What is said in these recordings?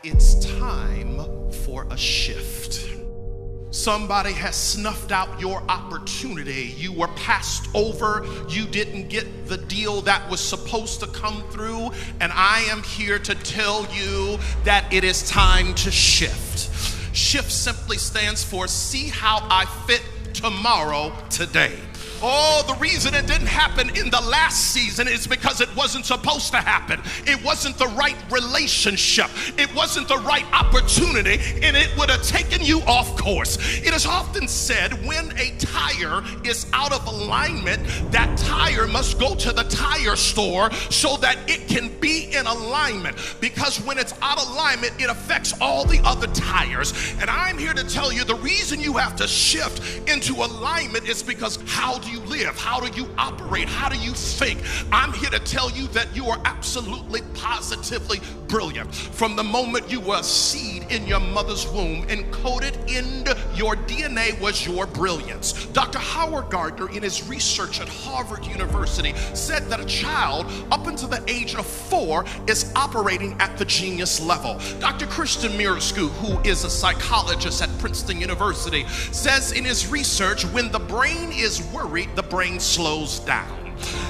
It's time for a shift. Somebody has snuffed out your opportunity. You were passed over. You didn't get the deal that was supposed to come through. And I am here to tell you that it is time to shift. Shift simply stands for see how I fit tomorrow today. Oh, the reason it didn't happen in the last season is because it wasn't supposed to happen. It wasn't the right relationship. It wasn't the right opportunity, and it would have taken you off course. It is often said when a tire is out of alignment, that tire must go to the tire store so that it can be in alignment. Because when it's out of alignment, it affects all the other tires. And I'm here to tell you the reason you have to shift into alignment is because how do you live? How do you operate? How do you think? I'm here to tell you that you are absolutely, positively brilliant. From the moment you were a seed in your mother's womb, encoded into your DNA was your brilliance. Dr. Howard Gardner, in his research at Harvard University, said that a child up until the age of 4 is operating at the genius level. Dr. Christian Mirsky, who is a psychologist at Princeton University, says in his research, when the brain is worried, the brain slows down.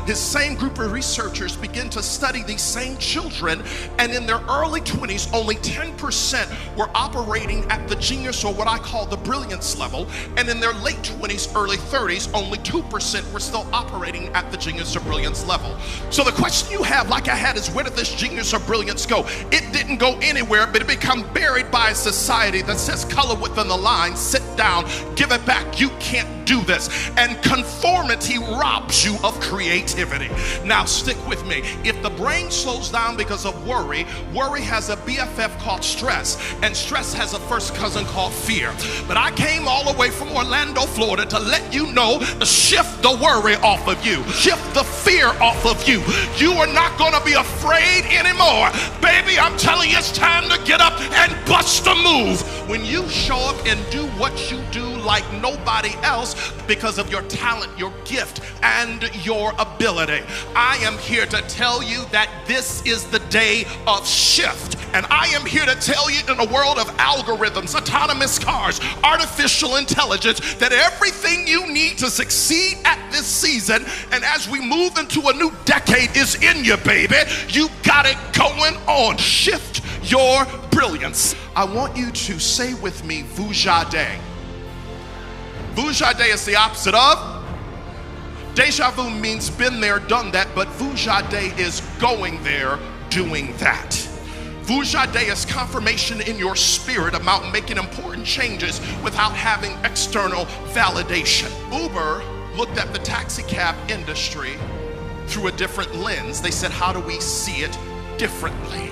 His same group of researchers begin to study these same children, and in their early 20s, only 10% were operating at the genius, or what I call the brilliance level, and in their late 20s, early 30s, only 2% were still operating at the genius or brilliance level. So the question you have, like I had, is where did this genius or brilliance go? It didn't go anywhere, but it became buried by a society that says color within the line, sit down, give it back, you can't do this. And conformity robs you of creativity. Now stick with me. If the brain slows down because of worry, worry has a BFF called stress, and stress has a first cousin called fear. But I came all the way from Orlando, Florida to let you know to shift the worry off of you, shift the fear off of you. You are not going to be afraid anymore. Baby, I'm telling you, it's time to get up and bust a move. When you show up and do what you do like nobody else because of your talent, your gift, and your ability, I am here to tell you that this is the day of shift. And I am here to tell you, in a world of algorithms, autonomous cars, artificial intelligence, that everything you need to succeed at this season and as we move into a new decade is in you, baby. You got it going on. Shift your brilliance. I want you to say with me, Vujade. Vujade is the opposite of deja vu. Means been there, done that, but Vujade is going there, doing that. Vujade is confirmation in your spirit about making important changes without having external validation. Uber looked at the taxi cab industry through a different lens. They said, how do we see it differently?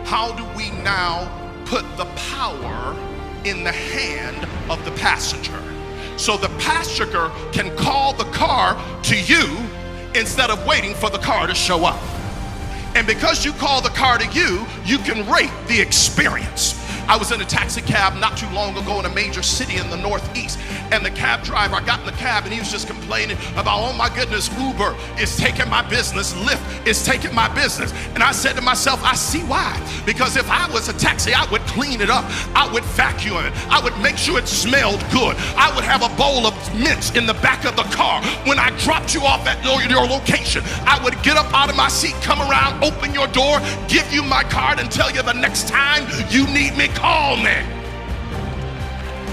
How do we now put the power in the hand of the passenger? So the passenger can call the car to you instead of waiting for the car to show up. And because you call the car to you, you can rate the experience. I was in a taxi cab not too long ago in a major city in the Northeast, and the cab driver, I got in the cab and he was just complaining about, oh my goodness, Uber is taking my business, Lyft is taking my business. And I said to myself, I see why. Because if I was a taxi, I would clean it up, I would vacuum it, I would make sure it smelled good, I would have a bowl of mints in the back of the car. When I dropped you off at your location, I would get up out of my seat, come around, open your door, give you my card, and tell you the next time you need me, call me.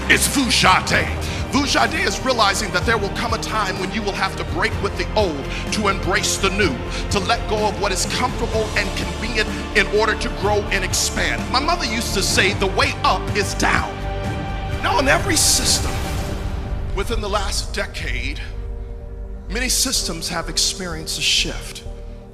It's Vujade. Vujade is realizing that there will come a time when you will have to break with the old to embrace the new, to let go of what is comfortable and convenient in order to grow and expand. My mother used to say the way up is down. Now in every system within the last decade, many systems have experienced a shift.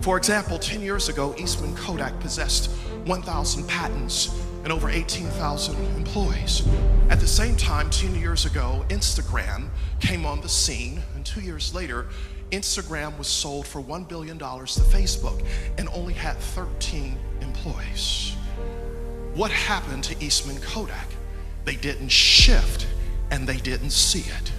For example, 10 years ago, Eastman Kodak possessed 1,000 patents and over 18,000 employees. At the same time, 10 years ago, Instagram came on the scene, and 2 years later, Instagram was sold for $1 billion to Facebook and only had 13 employees. What happened to Eastman Kodak? They didn't shift and they didn't see it.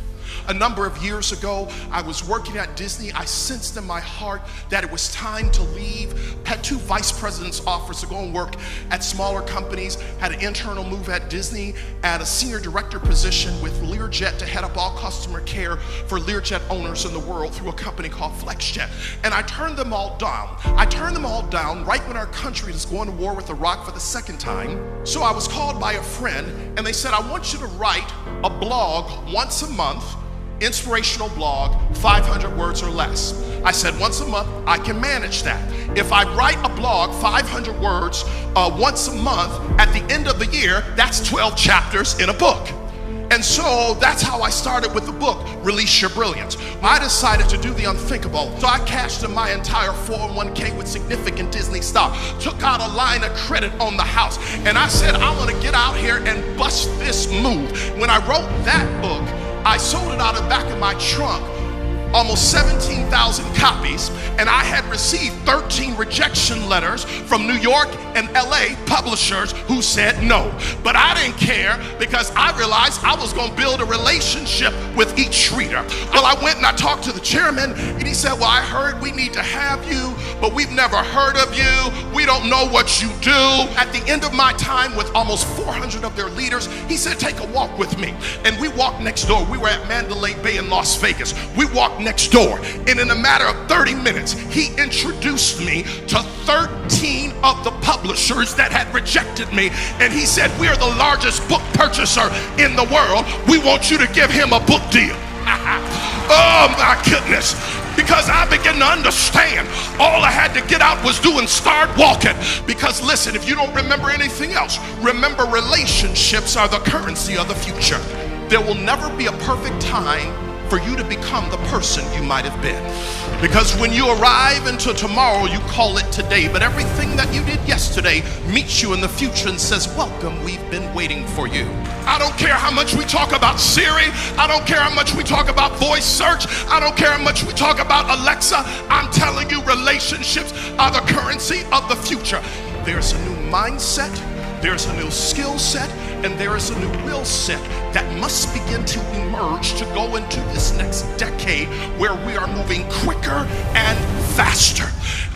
A number of years ago, I was working at Disney. I sensed in my heart that it was time to leave. Had 2 vice presidents' offers to go and work at smaller companies. Had an internal move at Disney, at a senior director position with Learjet to head up all customer care for Learjet owners in the world through a company called FlexJet. And I turned them all down. I turned them all down right when our country is going to war with Iraq for the 2nd time. So I was called by a friend, and they said, I want you to write a blog once a month, inspirational blog, 500 words or less. I said, once a month, I can manage that. If I write a blog, 500 words, once a month, at the end of the year, that's 12 chapters in a book. And so that's how I started with the book, Release Your Brilliance. I decided to do the unthinkable. So I cashed in my entire 401k with significant Disney stock, took out a line of credit on the house, and I said, I'm gonna get out here and bust this move. When I wrote that book, I sold it out of the back of my trunk, almost 17,000 copies, and I had received 13 rejection letters from New York and LA publishers who said no. But I didn't care, because I realized I was going to build a relationship with each reader. Well, I went and I talked to the chairman, and he said, well, I heard we need to have you, but we've never heard of you. We don't know what you do. At the end of my time with almost 400 of their leaders, he said, take a walk with me. And we walked next door. We were at Mandalay Bay in Las Vegas. We walked next door, and in a matter of 30 minutes, he introduced me to 13 of the publishers that had rejected me, and he said, we are the largest book purchaser in the world. We want you to give him a book deal. Oh my goodness. Because I began to understand all I had to get out was do and start walking. Because listen, if you don't remember anything else, remember relationships are the currency of the future. There will never be a perfect time for you to become the person you might have been. Because when you arrive into tomorrow, you call it today, but everything that you did yesterday meets you in the future and says, welcome, we've been waiting for you. I don't care how much we talk about Siri. I don't care how much we talk about voice search. I don't care how much we talk about Alexa. I'm telling you, relationships are the currency of the future. There's a new mindset, there's a new skill set, and there is a new will set that must begin to emerge to go into this next decade, where we are moving quicker and faster.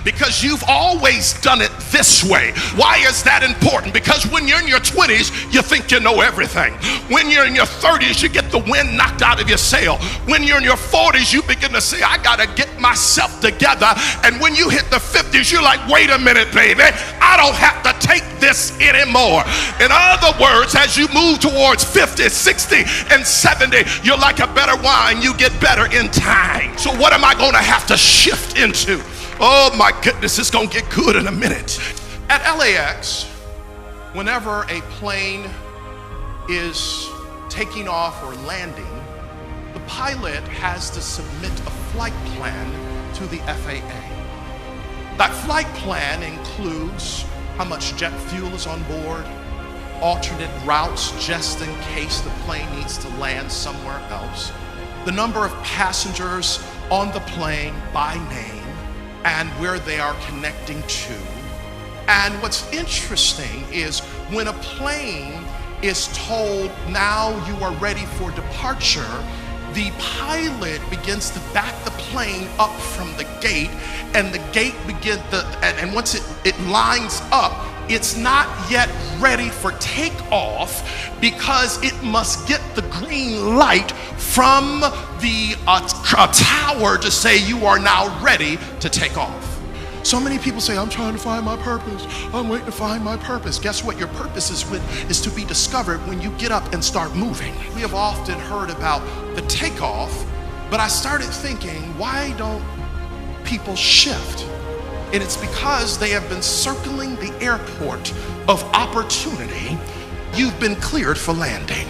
Because you've always done it this way. Why is that important? Because when you're in your 20s, you think you know everything. When you're in your 30s, you get the wind knocked out of your sail. When you're in your 40s, you begin to say, I gotta get myself together. And when you hit the 50s, you're like, wait a minute, baby, I don't have to take this anymore. In other words, as you move towards 50, 60, and 70, you're like a better wine. You get better in time. So what am I gonna have to shift into? Oh my goodness, it's gonna get good in a minute. At LAX, whenever a plane is taking off or landing, the pilot has to submit a flight plan to the FAA. That flight plan includes how much jet fuel is on board, alternate routes just in case the plane needs to land somewhere else, the number of passengers on the plane by name, and where they are connecting to. And what's interesting is when a plane is told, now you are ready for departure, the pilot begins to back the plane up from the gate, and the gate begins, and once it lines up, it's not yet ready for takeoff because it must get the green light from the tower to say you are now ready to take off. So many people say, I'm trying to find my purpose. I'm waiting to find my purpose. Guess what? Your purpose is to be discovered when you get up and start moving. We have often heard about the takeoff, but I started thinking, why don't people shift? And it's because they have been circling the airport of opportunity. You've been cleared for landing.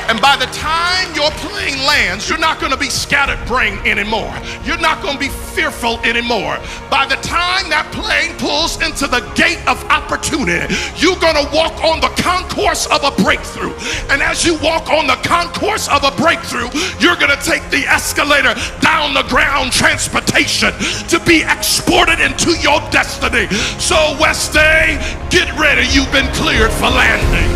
And by the time your plane lands, you're not going to be scatterbrained anymore. You're not going to be fearful anymore. By the time that plane pulls into the gate of opportunity, you're going to walk on the concourse of a breakthrough. And as you walk on the concourse of a breakthrough, you're going to take the escalator down the ground transportation to be exported into your destiny. So West Day, get ready. You've been cleared for landing.